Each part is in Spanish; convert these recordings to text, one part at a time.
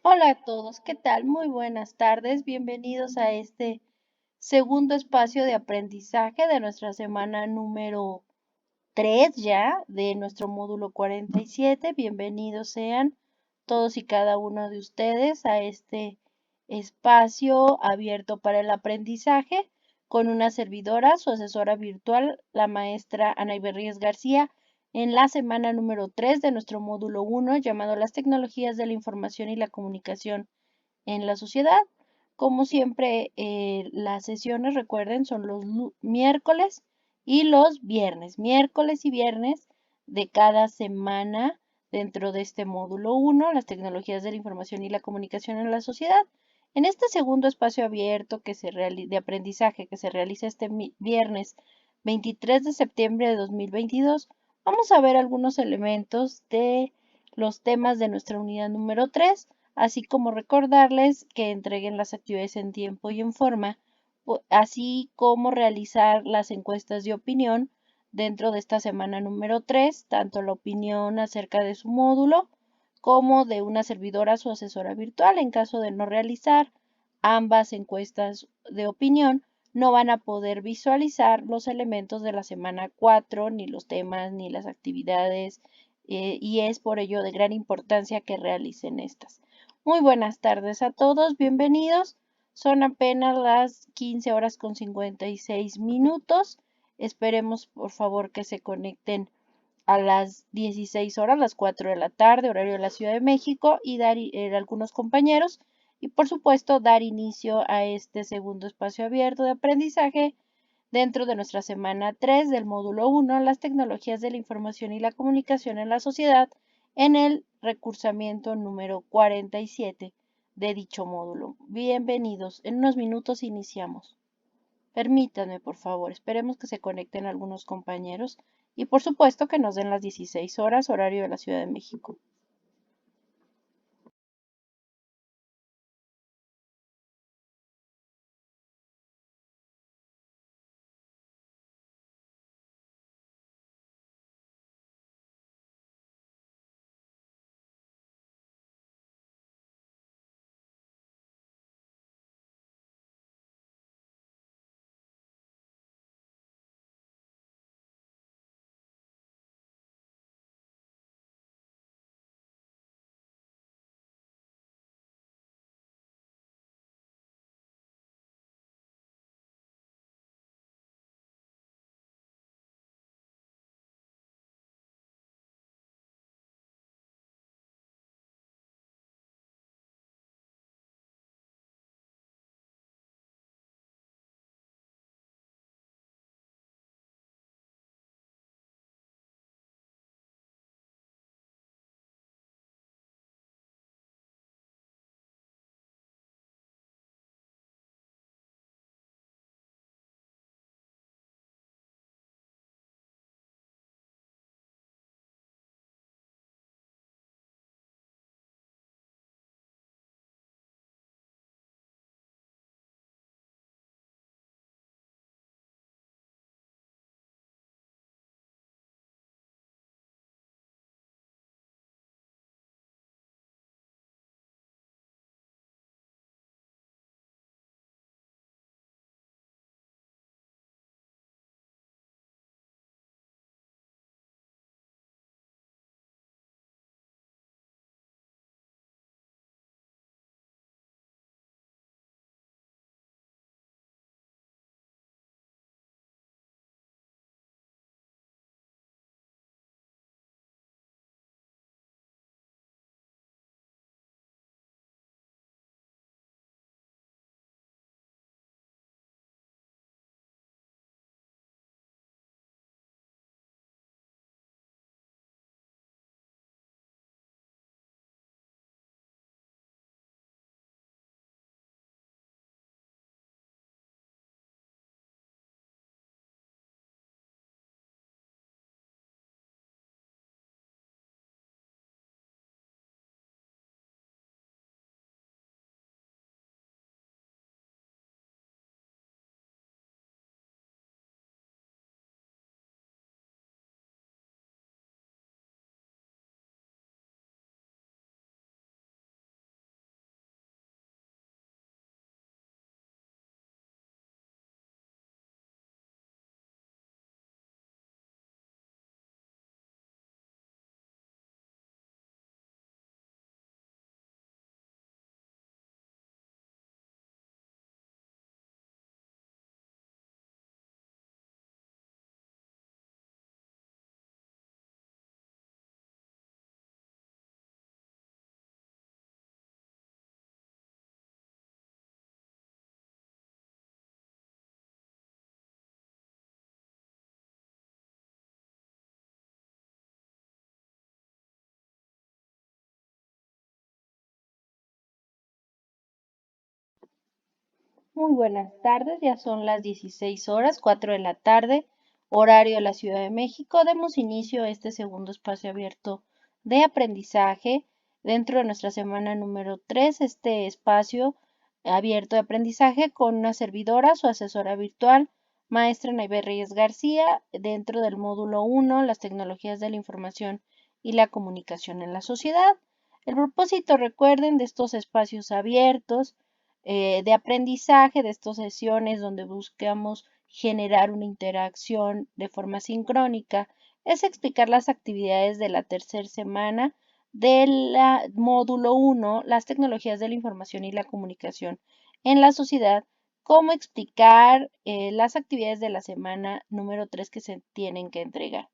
Hola a todos, ¿qué tal? Muy buenas tardes, bienvenidos a este segundo espacio de aprendizaje de nuestra semana número 3 ya de nuestro módulo 47. Bienvenidos sean todos y cada uno de ustedes a este espacio abierto para el aprendizaje con una servidora, su asesora virtual, la maestra Ana Iberríez García, en la semana número 3 de nuestro módulo 1 llamado Las tecnologías de la información y la comunicación en la sociedad. Como siempre, las sesiones, recuerden, son los miércoles y los viernes, miércoles y viernes de cada semana dentro de este módulo 1, las tecnologías de la información y la comunicación en la sociedad. En este segundo espacio abierto de aprendizaje que se realiza este viernes 23 de septiembre de 2022, vamos a ver algunos elementos de los temas de nuestra unidad número 3, así como recordarles que entreguen las actividades en tiempo y en forma, así como realizar las encuestas de opinión dentro de esta semana número 3, tanto la opinión acerca de su módulo como de una servidora su asesora virtual. En caso de no realizar ambas encuestas de opinión, no van a poder visualizar los elementos de la semana 4, ni los temas, ni las actividades, y es por ello de gran importancia que realicen estas. Muy buenas tardes a todos, bienvenidos. Son apenas las 15 horas con 56 minutos. Esperemos por favor que se conecten a las 16 horas, las 4 de la tarde, horario de la Ciudad de México, y dar algunos compañeros, y por supuesto dar inicio a este segundo espacio abierto de aprendizaje dentro de nuestra semana 3 del módulo 1, las tecnologías de la información y la comunicación en la sociedad, en el recursamiento número 47 de dicho módulo. Bienvenidos. En unos minutos iniciamos. Permítanme, por favor, esperemos que se conecten algunos compañeros y por supuesto que nos den las 16 horas, horario de la Ciudad de México. Muy buenas tardes, ya son las 16 horas, 4 de la tarde, horario de la Ciudad de México. Demos inicio a este segundo espacio abierto de aprendizaje dentro de nuestra semana número 3, este espacio abierto de aprendizaje con una servidora, su asesora virtual, maestra Naive Reyes García, dentro del módulo 1, las tecnologías de la información y la comunicación en la sociedad. El propósito, recuerden, de estos espacios abiertos de aprendizaje, de estas sesiones donde buscamos generar una interacción de forma sincrónica, es explicar las actividades de la tercera semana del módulo 1, las tecnologías de la información y la comunicación en la sociedad, cómo explicar las actividades de la semana número 3 que se tienen que entregar.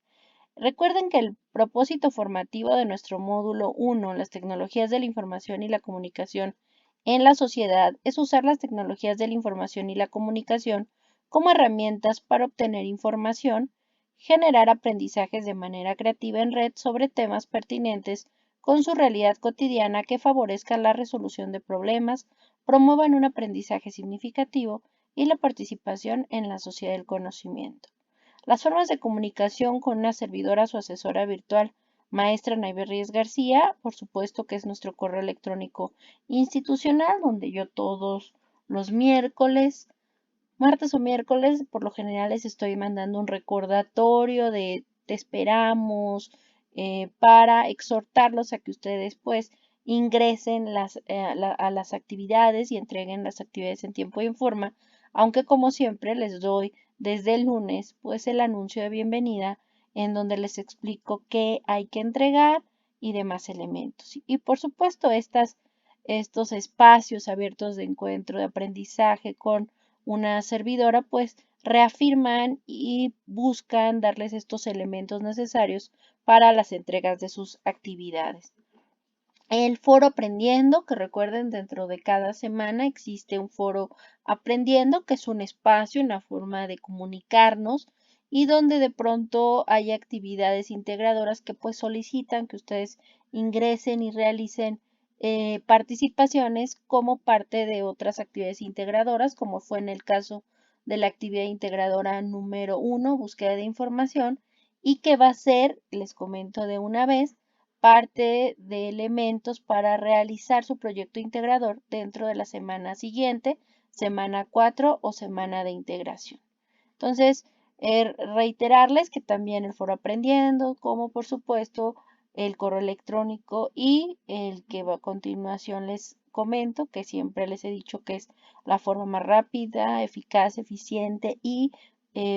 Recuerden que el propósito formativo de nuestro módulo 1, las tecnologías de la información y la comunicación en la sociedad, es usar las tecnologías de la información y la comunicación como herramientas para obtener información, generar aprendizajes de manera creativa en red sobre temas pertinentes con su realidad cotidiana que favorezcan la resolución de problemas, promuevan un aprendizaje significativo y la participación en la sociedad del conocimiento. Las formas de comunicación con una servidora o asesora virtual, maestra Naive Reyes García, por supuesto que es nuestro correo electrónico institucional, donde yo todos los miércoles, martes o miércoles, por lo general les estoy mandando un recordatorio de te esperamos para exhortarlos a que ustedes pues ingresen a las actividades y entreguen las actividades en tiempo y en forma, aunque como siempre les doy desde el lunes pues el anuncio de bienvenida en donde les explico qué hay que entregar y demás elementos. Y por supuesto estos espacios abiertos de encuentro, de aprendizaje con una servidora, pues reafirman y buscan darles estos elementos necesarios para las entregas de sus actividades. El foro aprendiendo, que recuerden dentro de cada semana existe un foro aprendiendo, que es un espacio, una forma de comunicarnos y donde de pronto hay actividades integradoras que pues solicitan que ustedes ingresen y realicen participaciones como parte de otras actividades integradoras, como fue en el caso de la actividad integradora número 1, búsqueda de información, y que va a ser, les comento de una vez, parte de elementos para realizar su proyecto integrador dentro de la semana siguiente, semana 4 o semana de integración. Entonces, reiterarles que también el foro aprendiendo, como por supuesto el correo electrónico y el que a continuación les comento, que siempre les he dicho que es la forma más rápida, eficaz, eficiente y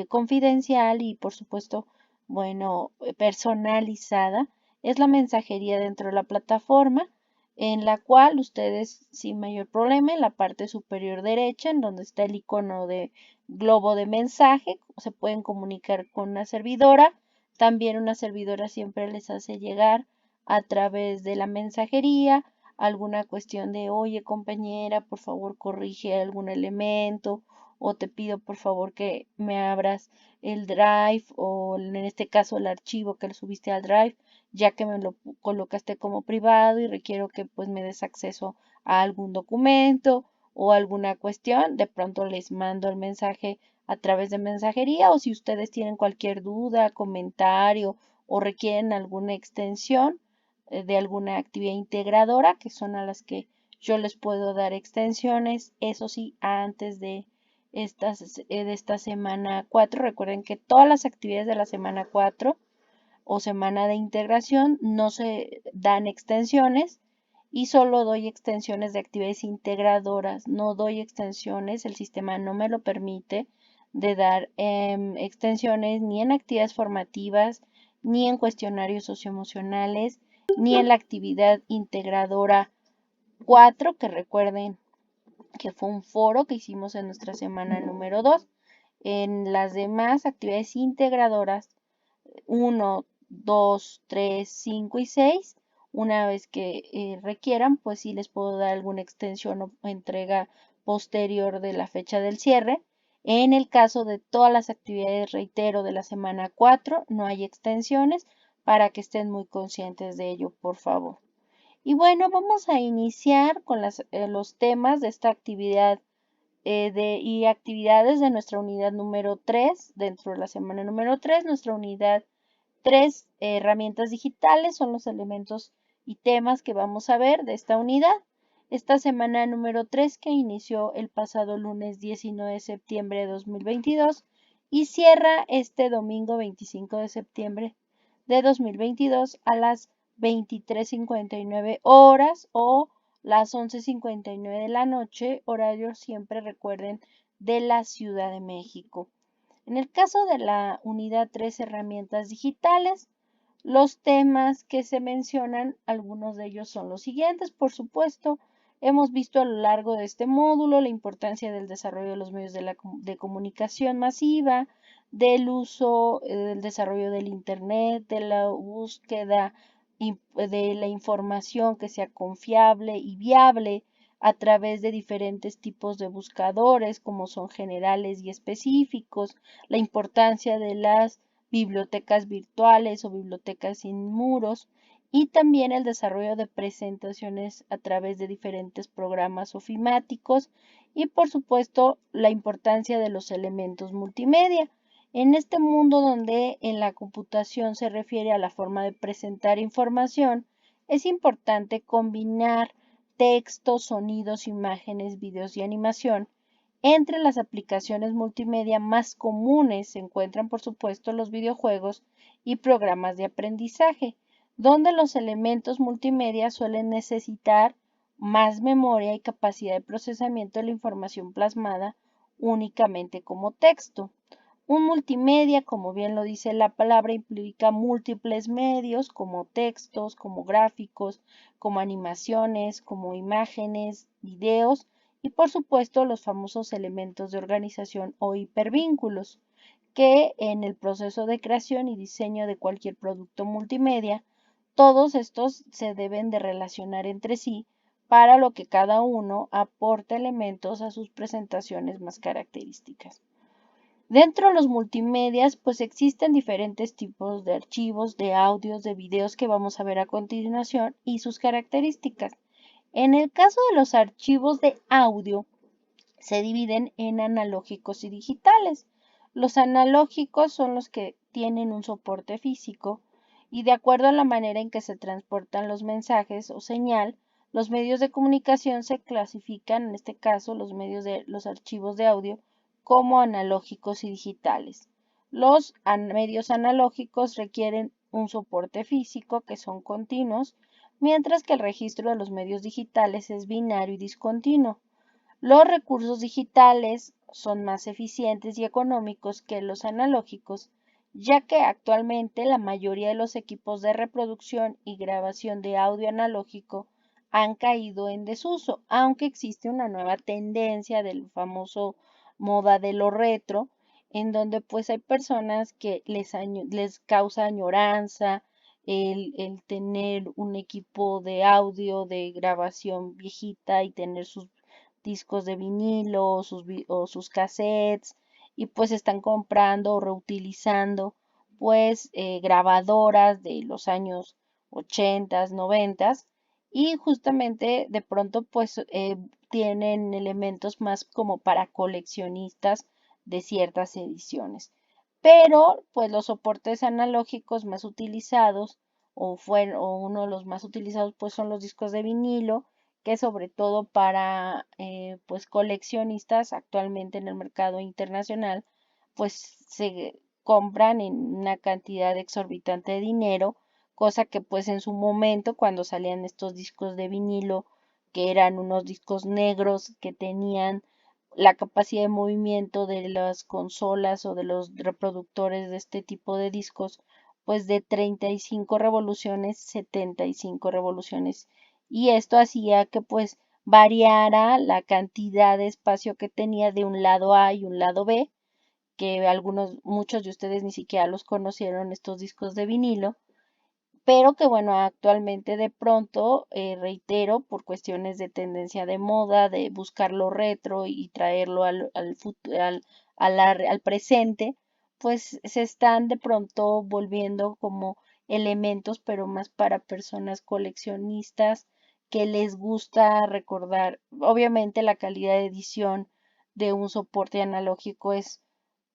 confidencial y por supuesto, bueno, personalizada, es la mensajería dentro de la plataforma en la cual ustedes sin mayor problema en la parte superior derecha, en donde está el icono de globo de mensaje, se pueden comunicar con una servidora. También una servidora siempre les hace llegar a través de la mensajería alguna cuestión de, oye compañera, por favor corrige algún elemento o te pido por favor que me abras el Drive o en este caso el archivo que lo subiste al Drive, ya que me lo colocaste como privado y requiero que pues me des acceso a algún documento o alguna cuestión, de pronto les mando el mensaje a través de mensajería o si ustedes tienen cualquier duda, comentario o requieren alguna extensión de alguna actividad integradora, que son a las que yo les puedo dar extensiones, eso sí, antes de esta semana 4. Recuerden que todas las actividades de la semana 4 o semana de integración no se dan extensiones y solo doy extensiones de actividades integradoras, no doy extensiones, el sistema no me lo permite de dar extensiones ni en actividades formativas, ni en cuestionarios socioemocionales, ni en la actividad integradora 4, que recuerden que fue un foro que hicimos en nuestra semana número 2. En las demás actividades integradoras 1, 2, 3, 5 y 6. Una vez que requieran, pues sí les puedo dar alguna extensión o entrega posterior de la fecha del cierre. En el caso de todas las actividades, reitero, de la semana 4, no hay extensiones para que estén muy conscientes de ello, por favor. Y bueno, vamos a iniciar con los temas de esta actividad y actividades de nuestra unidad número 3, dentro de la semana número 3, nuestra unidad 3, herramientas digitales, son los elementos y temas que vamos a ver de esta unidad. Esta semana número 3 que inició el pasado lunes 19 de septiembre de 2022 y cierra este domingo 25 de septiembre de 2022 a las 23:59 horas o las 11:59 de la noche, horario siempre recuerden de la Ciudad de México. En el caso de la unidad 3, herramientas digitales, los temas que se mencionan, algunos de ellos son los siguientes, por supuesto. Hemos visto a lo largo de este módulo la importancia del desarrollo de los medios de comunicación masiva, del uso, del desarrollo del Internet, de la búsqueda de la información que sea confiable y viable a través de diferentes tipos de buscadores, como son generales y específicos, la importancia de las bibliotecas virtuales o bibliotecas sin muros y también el desarrollo de presentaciones a través de diferentes programas ofimáticos y por supuesto la importancia de los elementos multimedia. En este mundo donde en la computación se refiere a la forma de presentar información, es importante combinar textos, sonidos, imágenes, videos y animación. Entre las aplicaciones multimedia más comunes se encuentran, por supuesto, los videojuegos y programas de aprendizaje, donde los elementos multimedia suelen necesitar más memoria y capacidad de procesamiento de la información plasmada únicamente como texto. Un multimedia, como bien lo dice la palabra, implica múltiples medios como textos, como gráficos, como animaciones, como imágenes, videos y por supuesto los famosos elementos de organización o hipervínculos, que en el proceso de creación y diseño de cualquier producto multimedia, todos estos se deben de relacionar entre sí para lo que cada uno aporta elementos a sus presentaciones más características. Dentro de los multimedias, pues existen diferentes tipos de archivos, de audios, de videos que vamos a ver a continuación y sus características. En el caso de los archivos de audio, se dividen en analógicos y digitales. Los analógicos son los que tienen un soporte físico y de acuerdo a la manera en que se transportan los mensajes o señal, los medios de comunicación se clasifican, en este caso los archivos de audio, como analógicos y digitales. Los medios analógicos requieren un soporte físico que son continuos, mientras que el registro de los medios digitales es binario y discontinuo. Los recursos digitales son más eficientes y económicos que los analógicos, ya que actualmente la mayoría de los equipos de reproducción y grabación de audio analógico han caído en desuso, aunque existe una nueva tendencia del famoso moda de lo retro, en donde pues hay personas que les causa añoranza el tener un equipo de audio, de grabación viejita y tener sus discos de vinilo o sus cassettes y pues están comprando o reutilizando pues grabadoras de los años 80, 90 y justamente de pronto pues tienen elementos más como para coleccionistas de ciertas ediciones. Pero pues los soportes analógicos más utilizados o uno de los más utilizados pues son los discos de vinilo que sobre todo para pues coleccionistas actualmente en el mercado internacional pues se compran en una cantidad exorbitante de dinero, cosa que pues en su momento cuando salían estos discos de vinilo que eran unos discos negros que tenían la capacidad de movimiento de las consolas o de los reproductores de este tipo de discos, pues de 35 revoluciones, 75 revoluciones y esto hacía que pues variara la cantidad de espacio que tenía de un lado A y un lado B, que muchos de ustedes ni siquiera los conocieron estos discos de vinilo, pero que bueno, actualmente de pronto, reitero, por cuestiones de tendencia de moda, de buscar lo retro y traerlo al presente, pues se están de pronto volviendo como elementos, pero más para personas coleccionistas que les gusta recordar, obviamente la calidad de edición de un soporte analógico es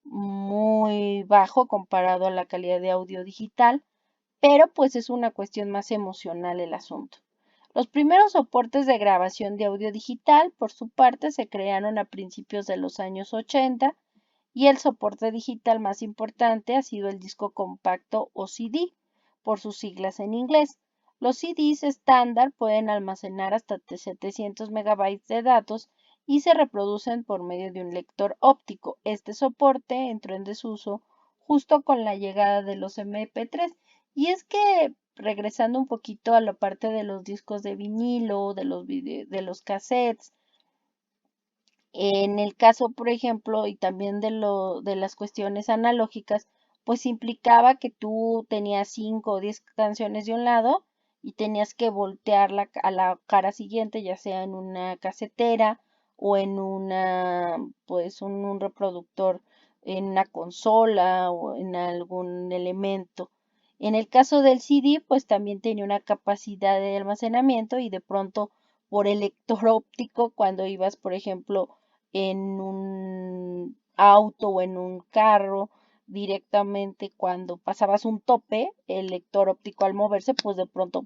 muy bajo comparado a la calidad de audio digital, pero pues es una cuestión más emocional el asunto. Los primeros soportes de grabación de audio digital, por su parte, se crearon a principios de los años 80 y el soporte digital más importante ha sido el disco compacto o CD, por sus siglas en inglés. Los CDs estándar pueden almacenar hasta 700 megabytes de datos y se reproducen por medio de un lector óptico. Este soporte entró en desuso justo con la llegada de los MP3. Y es que, regresando un poquito a la parte de los discos de vinilo, de los cassettes, en el caso, por ejemplo, y también de las cuestiones analógicas, pues implicaba que tú tenías 5 o 10 canciones de un lado y tenías que voltearla a la cara siguiente, ya sea en una casetera o en pues un reproductor en una consola o en algún elemento. En el caso del CD, pues también tenía una capacidad de almacenamiento y de pronto por el lector óptico, cuando ibas, por ejemplo, en un auto o en un carro, directamente cuando pasabas un tope, el lector óptico al moverse, pues de pronto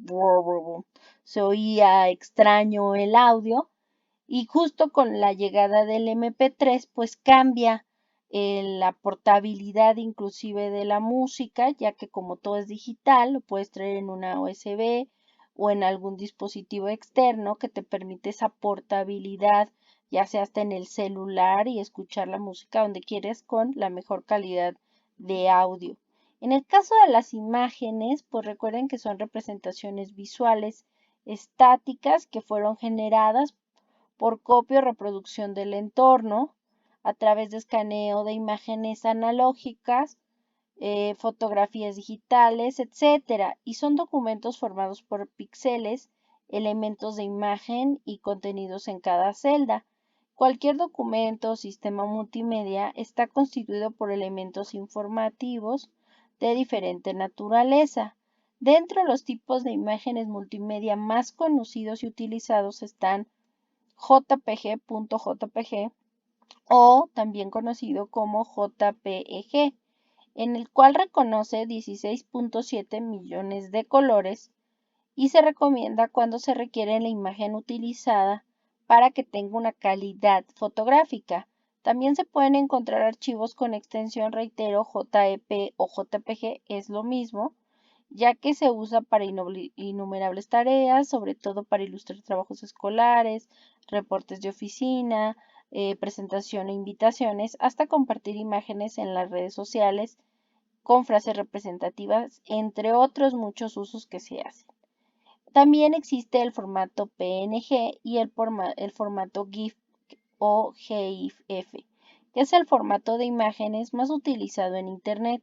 se oía extraño el audio y justo con la llegada del MP3, pues cambia la portabilidad inclusive de la música, ya que como todo es digital, lo puedes traer en una USB o en algún dispositivo externo que te permite esa portabilidad, ya sea hasta en el celular y escuchar la música donde quieres con la mejor calidad de audio. En el caso de las imágenes, pues recuerden que son representaciones visuales estáticas que fueron generadas por copia o reproducción del entorno a través de escaneo de imágenes analógicas, fotografías digitales, etcétera, y son documentos formados por píxeles, elementos de imagen y contenidos en cada celda. Cualquier documento o sistema multimedia está constituido por elementos informativos de diferente naturaleza. Dentro de los tipos de imágenes multimedia más conocidos y utilizados están JPG.jpg o también conocido como JPEG, en el cual reconoce 16.7 millones de colores y se recomienda cuando se requiere la imagen utilizada para que tenga una calidad fotográfica. También se pueden encontrar archivos con extensión, reitero, JEP o JPG, es lo mismo, ya que se usa para innumerables tareas, sobre todo para ilustrar trabajos escolares, reportes de oficina, presentación e invitaciones, hasta compartir imágenes en las redes sociales con frases representativas, entre otros muchos usos que se hacen. También existe el formato PNG y el formato GIF o GIF, que es el formato de imágenes más utilizado en Internet.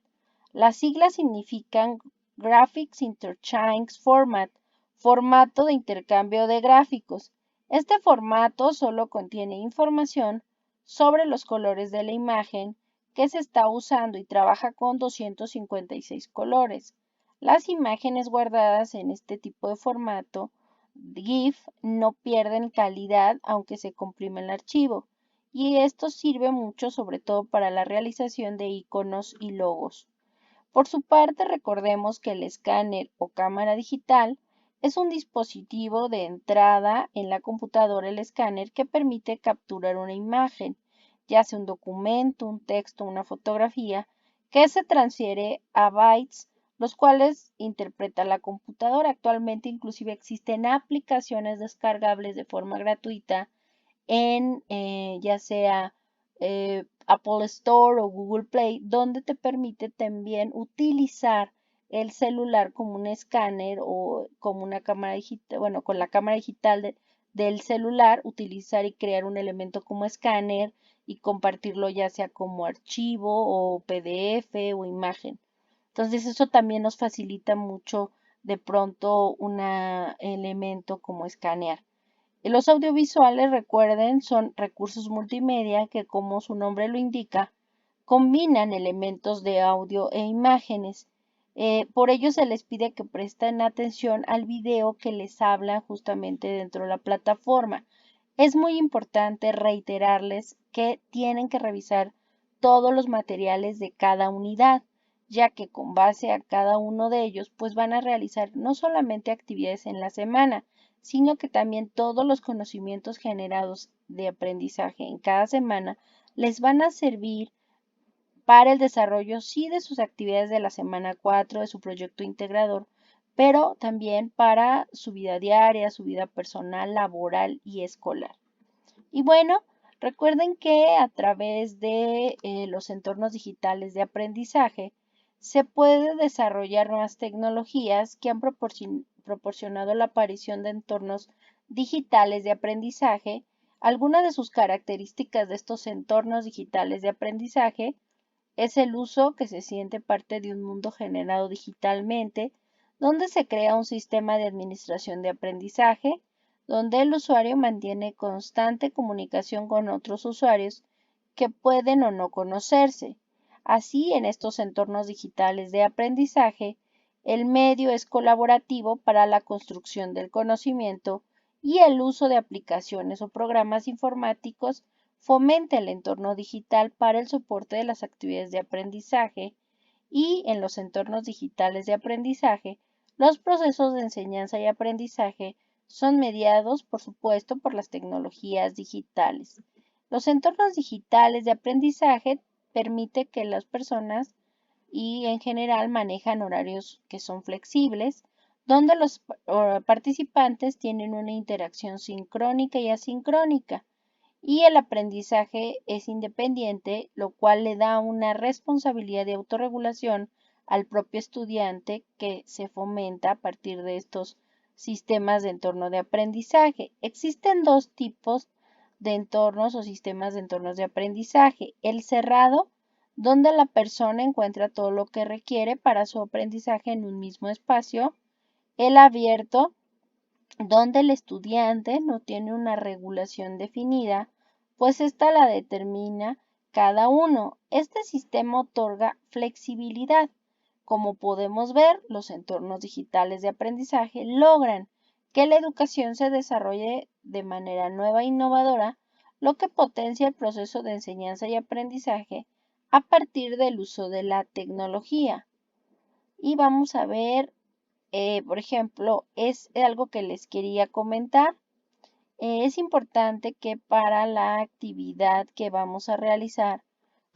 Las siglas significan Graphics Interchange Format, formato de intercambio de gráficos. Este formato solo contiene información sobre los colores de la imagen que se está usando y trabaja con 256 colores. Las imágenes guardadas en este tipo de formato GIF no pierden calidad aunque se comprime el archivo, y esto sirve mucho sobre todo para la realización de iconos y logos. Por su parte, recordemos que el escáner o cámara digital es un dispositivo de entrada en la computadora, el escáner, que permite capturar una imagen, ya sea un documento, un texto, una fotografía, que se transfiere a bytes, los cuales interpreta la computadora. Actualmente inclusive existen aplicaciones descargables de forma gratuita en ya sea Apple Store o Google Play, donde te permite también utilizar el celular como un escáner o como una cámara digital, bueno, con la cámara digital del celular, utilizar y crear un elemento como escáner y compartirlo ya sea como archivo o PDF o imagen. Entonces eso también nos facilita mucho de pronto un elemento como escanear. Los audiovisuales, recuerden, son recursos multimedia que, como su nombre lo indica, combinan elementos de audio e imágenes. Por ello se les pide que presten atención al video que les habla justamente dentro de la plataforma. Es muy importante reiterarles que tienen que revisar todos los materiales de cada unidad, ya que con base a cada uno de ellos, pues van a realizar no solamente actividades en la semana, sino que también todos los conocimientos generados de aprendizaje en cada semana les van a servir para el desarrollo, sí, de sus actividades de la semana 4, de su proyecto integrador, pero también para su vida diaria, su vida personal, laboral y escolar. Y bueno, recuerden que a través de los entornos digitales de aprendizaje se puede desarrollar nuevas tecnologías que han proporcionado la aparición de entornos digitales de aprendizaje. Algunas de sus características de estos entornos digitales de aprendizaje es el uso que se siente parte de un mundo generado digitalmente, donde se crea un sistema de administración de aprendizaje, donde el usuario mantiene constante comunicación con otros usuarios que pueden o no conocerse. Así, en estos entornos digitales de aprendizaje, el medio es colaborativo para la construcción del conocimiento y el uso de aplicaciones o programas informáticos fomenta el entorno digital para el soporte de las actividades de aprendizaje y en los entornos digitales de aprendizaje, los procesos de enseñanza y aprendizaje son mediados, por supuesto, por las tecnologías digitales. Los entornos digitales de aprendizaje permiten que las personas y en general manejan horarios que son flexibles, donde los participantes tienen una interacción sincrónica y asincrónica y el aprendizaje es independiente, lo cual le da una responsabilidad de autorregulación al propio estudiante que se fomenta a partir de estos sistemas de entorno de aprendizaje. Existen dos tipos de entornos o sistemas de entornos de aprendizaje. El cerrado, donde la persona encuentra todo lo que requiere para su aprendizaje en un mismo espacio. El abierto, donde el estudiante no tiene una regulación definida, pues esta la determina cada uno. Este sistema otorga flexibilidad. Como podemos ver, los entornos digitales de aprendizaje logran que la educación se desarrolle de manera nueva e innovadora, lo que potencia el proceso de enseñanza y aprendizaje a partir del uso de la tecnología. Y vamos a ver por ejemplo, es algo que les quería comentar. Es importante que para la actividad que vamos a realizar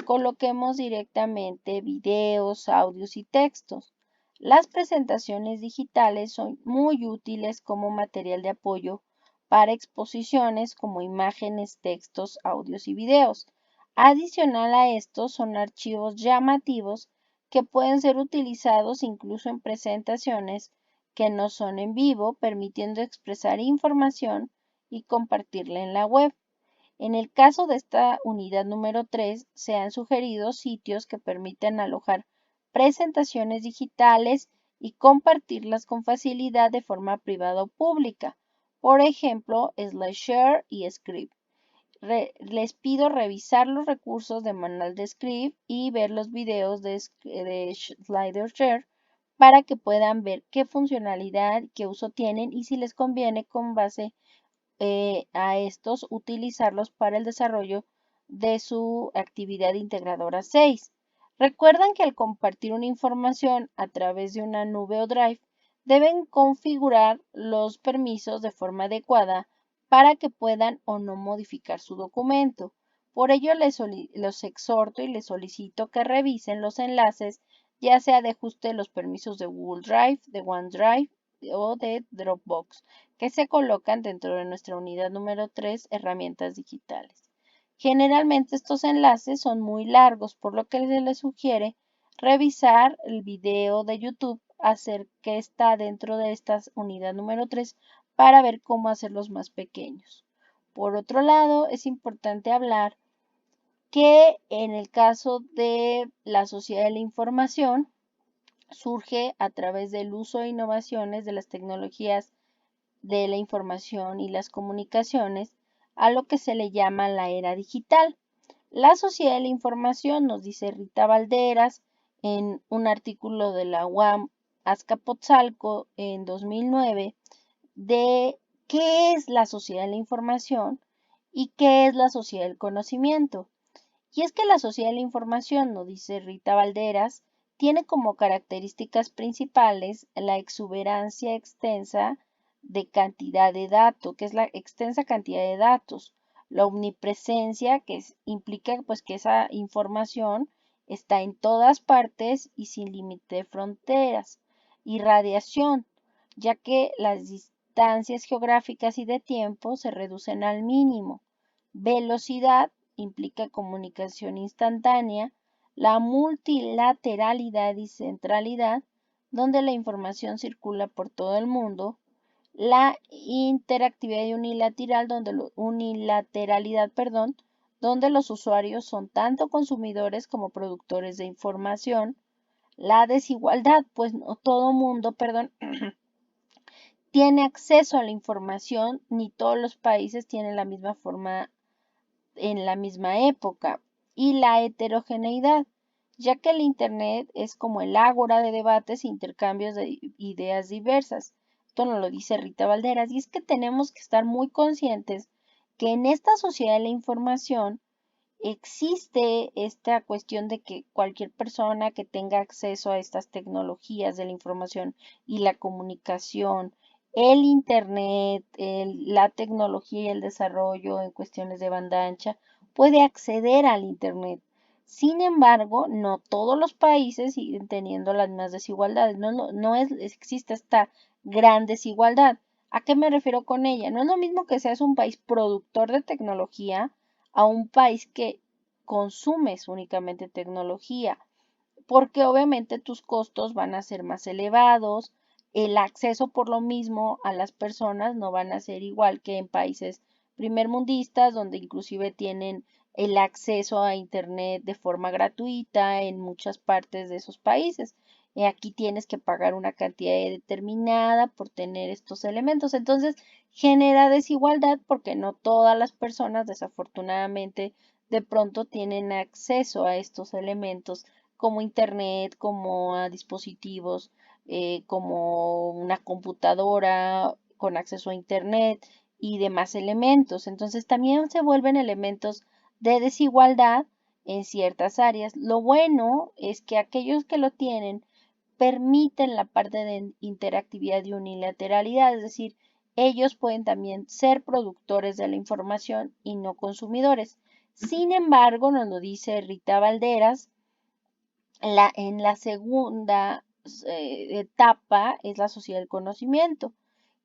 coloquemos directamente videos, audios y textos. Las presentaciones digitales son muy útiles como material de apoyo para exposiciones como imágenes, textos, audios y videos. Adicional a esto son archivos llamativos que pueden ser utilizados incluso en presentaciones que no son en vivo, permitiendo expresar información y compartirla en la web. En el caso de esta unidad número 3, se han sugerido sitios que permiten alojar presentaciones digitales y compartirlas con facilidad de forma privada o pública. Por ejemplo, SlideShare y Script. Les pido revisar los recursos de manual de Script y ver los videos de SlideShare para que puedan ver qué funcionalidad, qué uso tienen y si les conviene con base a estos utilizarlos para el desarrollo de su actividad integradora 6. Recuerdan que al compartir una información a través de una nube o Drive, deben configurar los permisos de forma adecuada para que puedan o no modificar su documento. Por ello, los exhorto y les solicito que revisen los enlaces, ya sea de ajuste de los permisos de Google Drive, de OneDrive o de Dropbox, que se colocan dentro de nuestra unidad número 3, herramientas digitales. Generalmente estos enlaces son muy largos, por lo que se les sugiere revisar el video de YouTube que está dentro de esta unidad número 3 para ver cómo hacerlos más pequeños. Por otro lado, es importante hablar que en el caso de la sociedad de la información, surge a través del uso e innovaciones de las tecnologías de la información y las comunicaciones a lo que se le llama la era digital. La sociedad de la información, nos dice Rita Valderas en un artículo de la UAM Azcapotzalco en 2009, de qué es la sociedad de la información. ¿Y qué es la sociedad del conocimiento? Y es que la sociedad de la información, nos dice Rita Valderas, tiene como características principales la exuberancia extensa de cantidad de datos, que es la extensa cantidad de datos, la omnipresencia, implica pues que esa información está en todas partes y sin límite de fronteras, y radiación, ya que las distancias geográficas y de tiempo se reducen al mínimo. Velocidad implica comunicación instantánea, la multilateralidad y centralidad, donde la información circula por todo el mundo, la interactividad unilateralidad, perdón, donde los usuarios son tanto consumidores como productores de información, la desigualdad, pues no todo mundo, perdón, tiene acceso a la información, ni todos los países tienen la misma forma en la misma época, y la heterogeneidad, ya que el Internet es como el ágora de debates e intercambios de ideas diversas. Esto nos lo dice Rita Valderas, y es que tenemos que estar muy conscientes que en esta sociedad de la información existe esta cuestión de que cualquier persona que tenga acceso a estas tecnologías de la información y la comunicación, el Internet, la tecnología y el desarrollo en cuestiones de banda ancha, puede acceder al Internet. Sin embargo, no todos los países siguen teniendo las mismas desigualdades. No existe esta gran desigualdad. ¿A qué me refiero con ella? No es lo mismo que seas un país productor de tecnología a un país que consumes únicamente tecnología, porque obviamente tus costos van a ser más elevados, el acceso por lo mismo a las personas no van a ser igual que en países primermundistas, donde inclusive tienen el acceso a Internet de forma gratuita en muchas partes de esos países. Y aquí tienes que pagar una cantidad determinada por tener estos elementos. Entonces, genera desigualdad porque no todas las personas, desafortunadamente, de pronto tienen acceso a estos elementos como Internet, como a dispositivos como una computadora con acceso a Internet y demás elementos. Entonces también se vuelven elementos de desigualdad en ciertas áreas. Lo bueno es que aquellos que lo tienen permiten la parte de interactividad y unilateralidad, es decir, ellos pueden también ser productores de la información y no consumidores. Sin embargo, nos lo dice Rita Valderas, en la segunda etapa es la sociedad del conocimiento,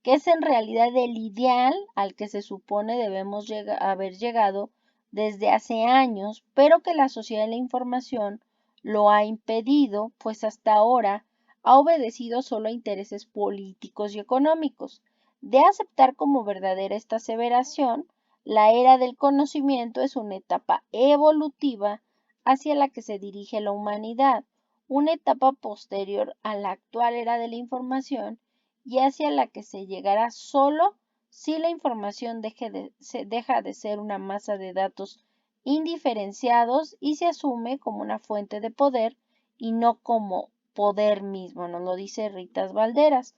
que es en realidad el ideal al que se supone debemos haber llegado desde hace años, pero que la sociedad de la información lo ha impedido, pues hasta ahora ha obedecido solo a intereses políticos y económicos. De aceptar como verdadera esta aseveración, la era del conocimiento es una etapa evolutiva hacia la que se dirige la humanidad, una etapa posterior a la actual era de la información y hacia la que se llegará solo si la información deja de ser una masa de datos indiferenciados y se asume como una fuente de poder y no como poder mismo, nos lo dice Ritas Valderas.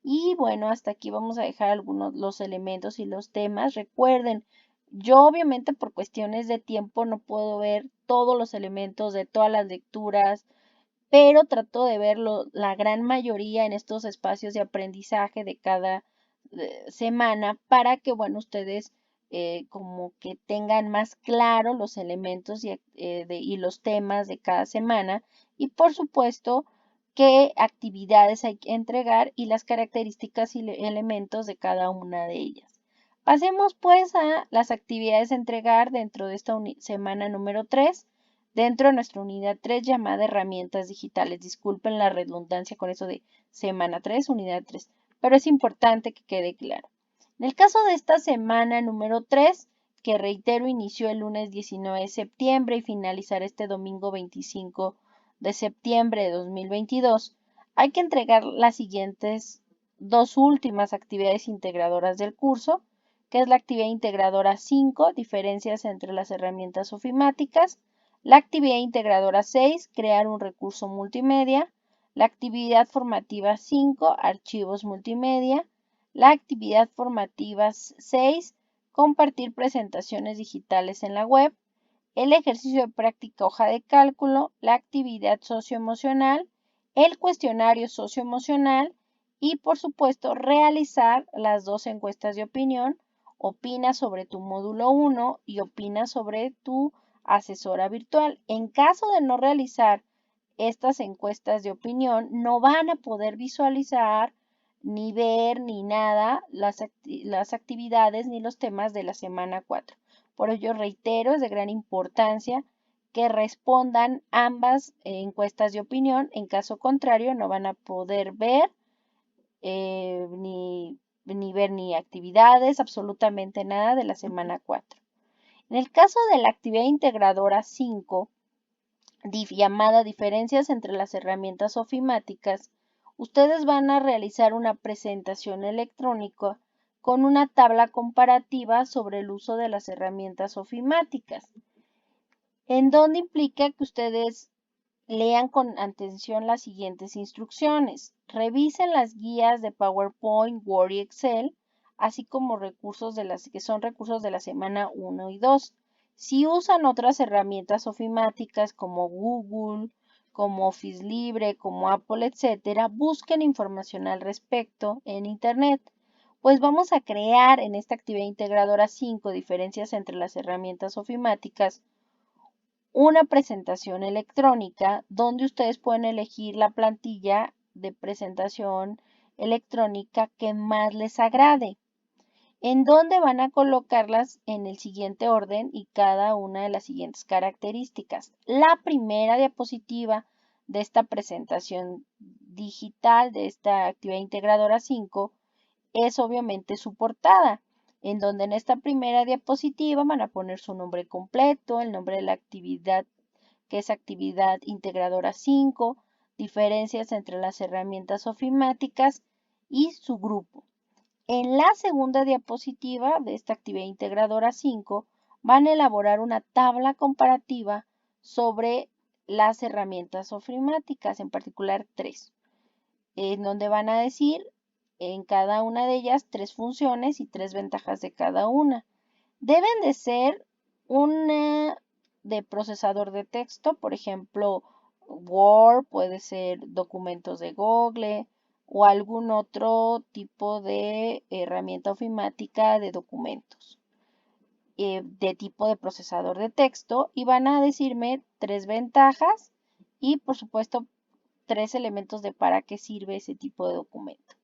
Y bueno, hasta aquí vamos a dejar algunos los elementos y los temas. Recuerden, yo obviamente por cuestiones de tiempo no puedo ver todos los elementos de todas las lecturas, pero trato de verlo la gran mayoría en estos espacios de aprendizaje de cada semana para que, bueno, ustedes como que tengan más claro los elementos y los temas de cada semana y por supuesto qué actividades hay que entregar y las características y elementos de cada una de ellas. Pasemos pues a las actividades a entregar dentro de esta semana número 3 dentro de nuestra unidad 3 llamada herramientas digitales. Disculpen la redundancia con eso de semana 3, unidad 3, pero es importante que quede claro. En el caso de esta semana número 3, que reitero inició el lunes 19 de septiembre y finalizará este domingo 25 de septiembre de 2022, hay que entregar las siguientes dos últimas actividades integradoras del curso, que es la actividad integradora 5, diferencias entre las herramientas ofimáticas, la actividad integradora 6, crear un recurso multimedia. La actividad formativa 5, archivos multimedia. La actividad formativa 6, compartir presentaciones digitales en la web, el ejercicio de práctica hoja de cálculo, la actividad socioemocional, el cuestionario socioemocional y, por supuesto, realizar las dos encuestas de opinión. Opina sobre tu módulo 1 y opina sobre tu asesora virtual. En caso de no realizar estas encuestas de opinión, no van a poder visualizar ni ver ni nada las actividades ni los temas de la semana 4. Por ello, reitero, es de gran importancia que respondan ambas encuestas de opinión. En caso contrario, no van a poder ver ni ver ni actividades, absolutamente nada de la semana 4. En el caso de la actividad integradora 5, llamada diferencias entre las herramientas ofimáticas, ustedes van a realizar una presentación electrónica con una tabla comparativa sobre el uso de las herramientas ofimáticas, en donde implica que ustedes lean con atención las siguientes instrucciones. Revisen las guías de PowerPoint, Word y Excel, así como recursos que son recursos de la semana 1 y 2. Si usan otras herramientas ofimáticas como Google, como Office Libre, como Apple, etcétera, busquen información al respecto en Internet. Pues vamos a crear en esta actividad integradora 5 diferencias entre las herramientas ofimáticas una presentación electrónica donde ustedes pueden elegir la plantilla de presentación electrónica que más les agrade, en donde van a colocarlas en el siguiente orden y cada una de las siguientes características. La primera diapositiva de esta presentación digital, de esta actividad integradora 5, es obviamente su portada, en donde en esta primera diapositiva van a poner su nombre completo, el nombre de la actividad, que es actividad integradora 5, diferencias entre las herramientas ofimáticas y su grupo. En la segunda diapositiva de esta actividad integradora 5 van a elaborar una tabla comparativa sobre las herramientas ofimáticas, en particular 3, en donde van a decir en cada una de ellas 3 funciones y 3 ventajas de cada una. Deben de ser una de procesador de texto, por ejemplo, Word, puede ser documentos de Google o algún otro tipo de herramienta ofimática de documentos de tipo de procesador de texto, y van a decirme 3 ventajas y, por supuesto, 3 elementos de para qué sirve ese tipo de documento.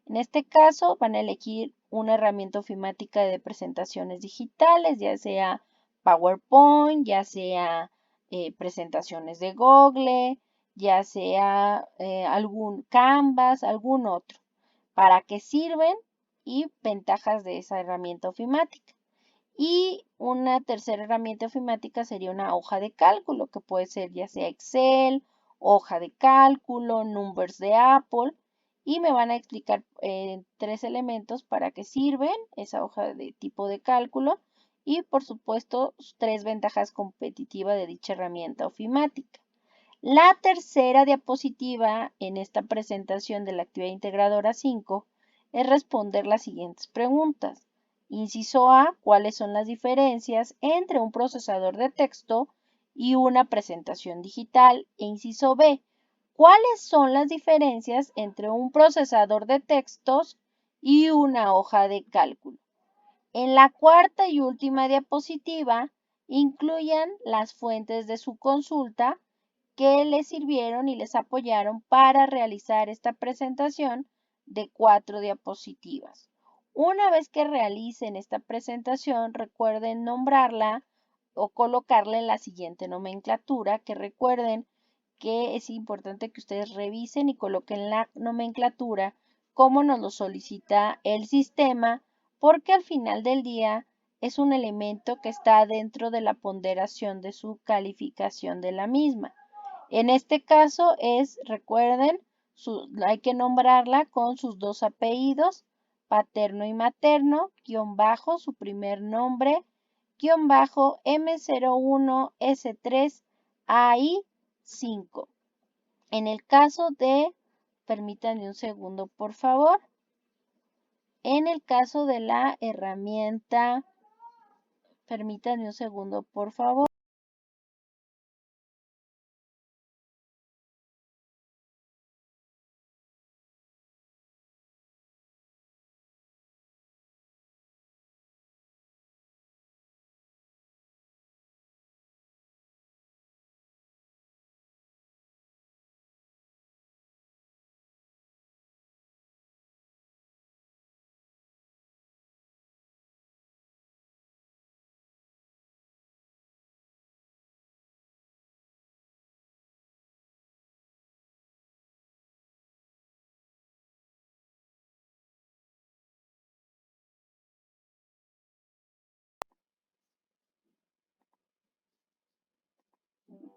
En este caso van a elegir una herramienta ofimática de presentaciones digitales, ya sea PowerPoint, ya sea presentaciones de Google, ya sea algún Canvas, algún otro. ¿Para qué sirven? Y ventajas de esa herramienta ofimática. Y una tercera herramienta ofimática sería una hoja de cálculo, que puede ser ya sea Excel, hoja de cálculo, Numbers de Apple, y me van a explicar 3 elementos para qué sirven esa hoja de tipo de cálculo y, por supuesto, 3 ventajas competitivas de dicha herramienta ofimática. La tercera diapositiva en esta presentación de la actividad integradora 5 es responder las siguientes preguntas. Inciso A, ¿cuáles son las diferencias entre un procesador de texto y una presentación digital? E inciso B, ¿cuáles son las diferencias entre un procesador de textos y una hoja de cálculo? En la cuarta y última diapositiva, incluyan las fuentes de su consulta que les sirvieron y les apoyaron para realizar esta presentación de 4 diapositivas. Una vez que realicen esta presentación, recuerden nombrarla o colocarla en la siguiente nomenclatura, que recuerden que es importante que ustedes revisen y coloquen la nomenclatura como nos lo solicita el sistema, porque al final del día es un elemento que está dentro de la ponderación de su calificación de la misma. En este caso recuerden, hay que nombrarla con sus 2 apellidos, paterno y materno, guión bajo, su primer nombre, guión bajo, M01S3AI5. En el caso de, permítanme un segundo, por favor. En el caso de la herramienta Permítanme un segundo, por favor.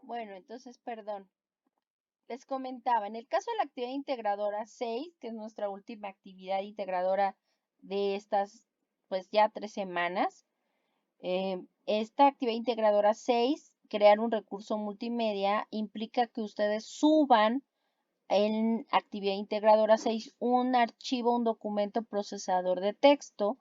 Bueno, entonces, perdón. Les comentaba, en el caso de la actividad integradora 6, que es nuestra última actividad integradora de estas, pues ya 3 semanas, esta actividad integradora 6, crear un recurso multimedia, implica que ustedes suban en actividad integradora 6 un archivo, un documento procesador de texto,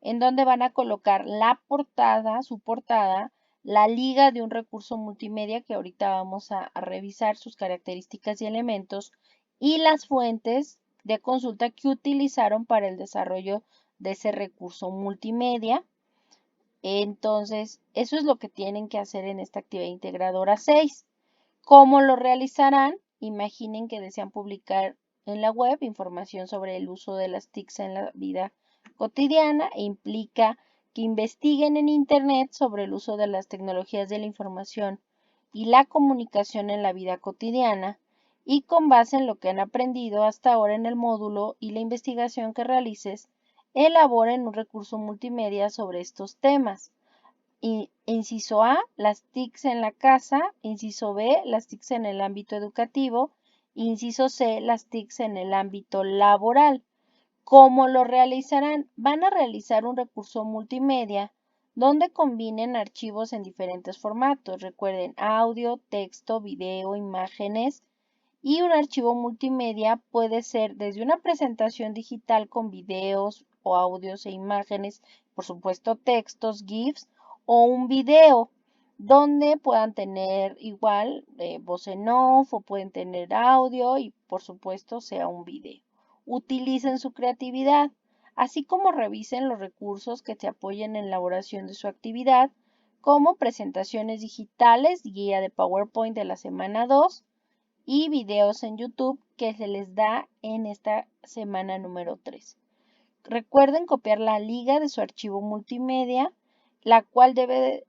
en donde van a colocar la portada, su portada, la liga de un recurso multimedia que ahorita vamos a revisar sus características y elementos y las fuentes de consulta que utilizaron para el desarrollo de ese recurso multimedia. Entonces, eso es lo que tienen que hacer en esta actividad integradora 6. ¿Cómo lo realizarán? Imaginen que desean publicar en la web información sobre el uso de las TICs en la vida cotidiana e implica que investiguen en Internet sobre el uso de las tecnologías de la información y la comunicación en la vida cotidiana y con base en lo que han aprendido hasta ahora en el módulo y la investigación que realices, elaboren un recurso multimedia sobre estos temas. Inciso A, las TICs en la casa. Inciso B, las TICs en el ámbito educativo. Inciso C, las TICs en el ámbito laboral. ¿Cómo lo realizarán? Van a realizar un recurso multimedia donde combinen archivos en diferentes formatos. Recuerden, audio, texto, video, imágenes. Y un archivo multimedia puede ser desde una presentación digital con videos o audios e imágenes, por supuesto textos, GIFs, o un video donde puedan tener igual voz en off o pueden tener audio y por supuesto sea un video. Utilicen su creatividad, así como revisen los recursos que te apoyen en la elaboración de su actividad, como presentaciones digitales, guía de PowerPoint de la semana 2, y videos en YouTube que se les da en esta semana número 3. Recuerden copiar la liga de su archivo multimedia, la cual debe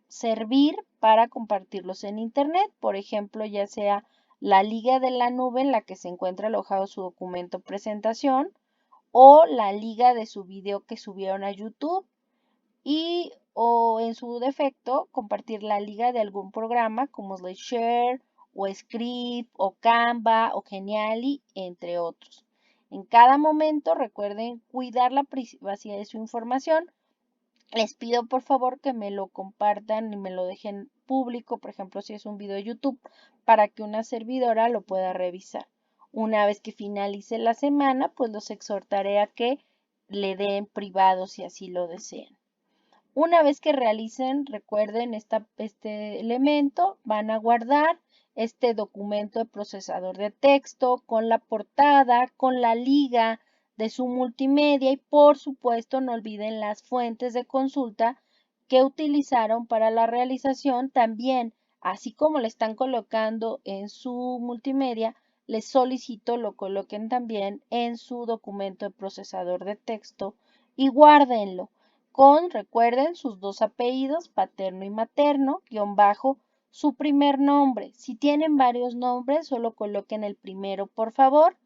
servir para compartirlos en Internet. Por ejemplo, ya sea la liga de la nube en la que se encuentra alojado su documento presentación o la liga de su video que subieron a YouTube y o en su defecto compartir la liga de algún programa como SlideShare o Script o Canva o Geniali, entre otros. En cada momento recuerden cuidar la privacidad de su información. Les pido por favor que me lo compartan y me lo dejen público, por ejemplo si es un video de YouTube, para que una servidora lo pueda revisar. Una vez que finalice la semana, pues los exhortaré a que le den privado si así lo desean. Una vez que realicen, recuerden este elemento, van a guardar este documento de procesador de texto con la portada, con la liga de su multimedia y por supuesto no olviden las fuentes de consulta que utilizaron para la realización. También, así como le están colocando en su multimedia, les solicito lo coloquen también en su documento de procesador de texto y guárdenlo con, recuerden, sus dos apellidos, paterno y materno, guión bajo, su primer nombre. Si tienen varios nombres, solo coloquen el primero, por favor,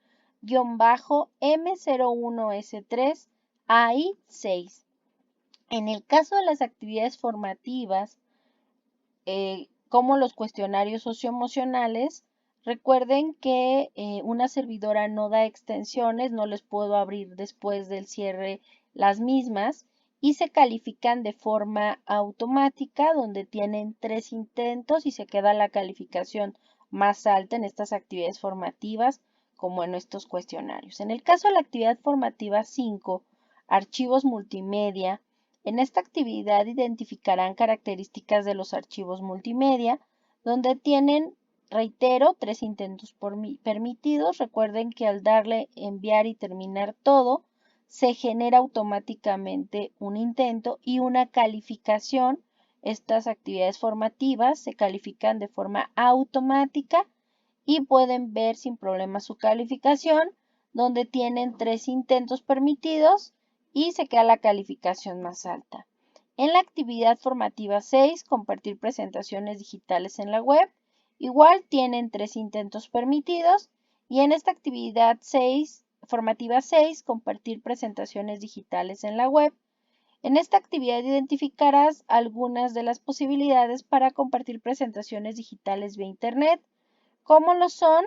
guión bajo M01S3 AI6. En el caso de las actividades formativas, como los cuestionarios socioemocionales, recuerden que una servidora no da extensiones, no les puedo abrir después del cierre las mismas y se califican de forma automática donde tienen 3 intentos y se queda la calificación más alta en estas actividades formativas como en estos cuestionarios. En el caso de la actividad formativa 5, archivos multimedia, En esta actividad identificarán características de los archivos multimedia, donde tienen, reitero, 3 intentos permitidos. Recuerden que al darle enviar y terminar todo, se genera automáticamente un intento y una calificación. Estas actividades formativas se califican de forma automática y pueden ver sin problema su calificación, donde tienen 3 intentos permitidos y se queda la calificación más alta. En la actividad formativa 6, compartir presentaciones digitales en la web, igual tienen 3 intentos permitidos. Y en esta actividad 6, formativa 6, compartir presentaciones digitales en la web. En esta actividad identificarás algunas de las posibilidades para compartir presentaciones digitales vía Internet, como lo son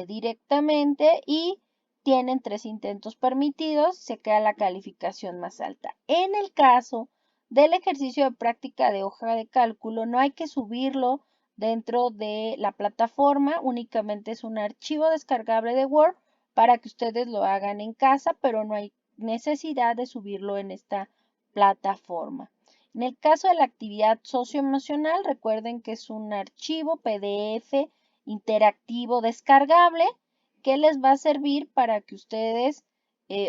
directamente, y tienen 3 intentos permitidos, se queda la calificación más alta. En el caso del ejercicio de práctica de hoja de cálculo, no hay que subirlo dentro de la plataforma, únicamente es un archivo descargable de Word para que ustedes lo hagan en casa, pero no hay necesidad de subirlo en esta plataforma. En el caso de la actividad socioemocional, recuerden que es un archivo PDF interactivo descargable que les va a servir para que ustedes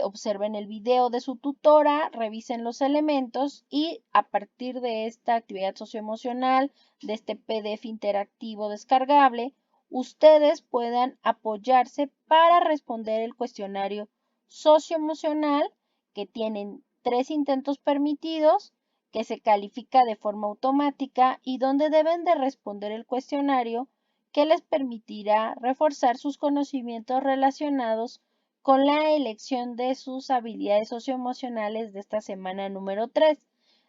observen el video de su tutora, revisen los elementos y a partir de esta actividad socioemocional, de este PDF interactivo descargable, ustedes puedan apoyarse para responder el cuestionario socioemocional, que tienen 3 intentos permitidos, que se califica de forma automática y donde deben de responder el cuestionario que les permitirá reforzar sus conocimientos relacionados con la elección de sus habilidades socioemocionales de esta semana número 3.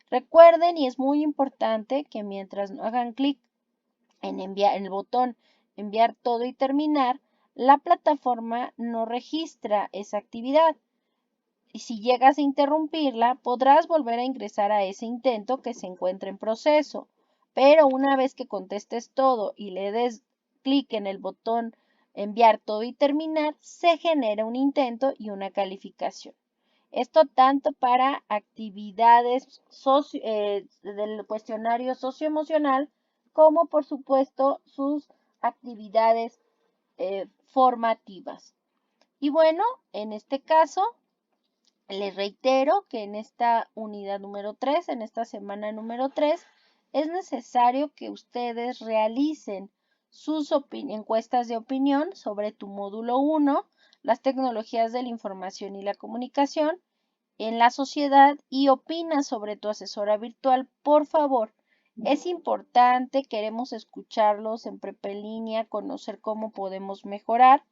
Recuerden, y es muy importante, que mientras no hagan clic en el botón enviar todo y terminar, la plataforma no registra esa actividad. Y si llegas a interrumpirla, podrás volver a ingresar a ese intento que se encuentra en proceso. Pero una vez que contestes todo y le des clic en el botón enviar todo y terminar, se genera un intento y una calificación. Esto tanto para actividades del cuestionario socioemocional como por supuesto sus actividades formativas. Y bueno, en este caso les reitero que en esta unidad número 3, en esta semana número 3, es necesario que ustedes realicen sus encuestas de opinión sobre tu módulo 1, las tecnologías de la información y la comunicación en la sociedad, y opina sobre tu asesora virtual, por favor. Es importante, queremos escucharlos en Prepa en Línea, conocer cómo podemos mejorar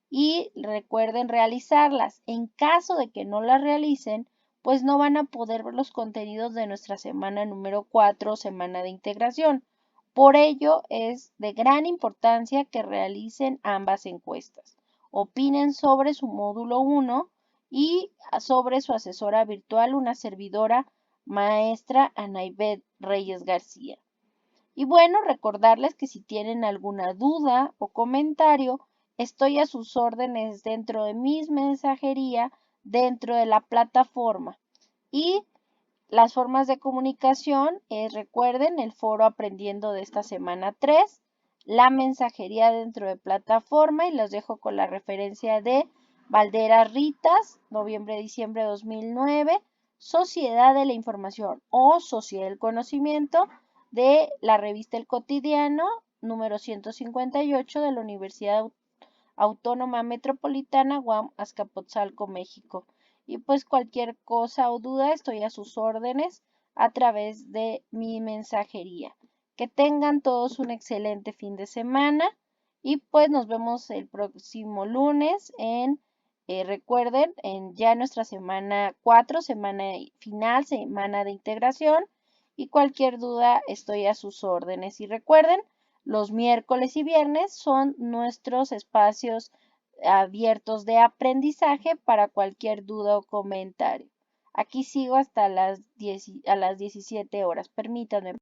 y recuerden realizarlas. En caso de que no las realicen, pues no van a poder ver los contenidos de nuestra semana número 4, semana de integración. Por ello, es de gran importancia que realicen ambas encuestas. Opinen sobre su módulo 1 y sobre su asesora virtual, una servidora, maestra Anaibet Reyes García. Y bueno, recordarles que si tienen alguna duda o comentario, estoy a sus órdenes dentro de mis mensajería, dentro de la plataforma. Y las formas de comunicación, recuerden el foro aprendiendo de esta semana 3, la mensajería dentro de plataforma, y los dejo con la referencia de Valderas Ritas, noviembre-diciembre de 2009, Sociedad de la Información o Sociedad del Conocimiento, de la revista El Cotidiano, número 158 de la Universidad Autónoma Metropolitana, UAM, Azcapotzalco, México. Y pues cualquier cosa o duda, estoy a sus órdenes a través de mi mensajería. Que tengan todos un excelente fin de semana y pues nos vemos el próximo lunes en, recuerden, en ya nuestra semana 4, semana final, semana de integración, y cualquier duda estoy a sus órdenes. Y recuerden, los miércoles y viernes son nuestros espacios abiertos de aprendizaje para cualquier duda o comentario. Aquí sigo hasta las 17 horas. Permítanme.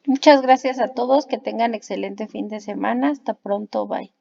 Muchas gracias a todos, que tengan excelente fin de semana. Hasta pronto, bye.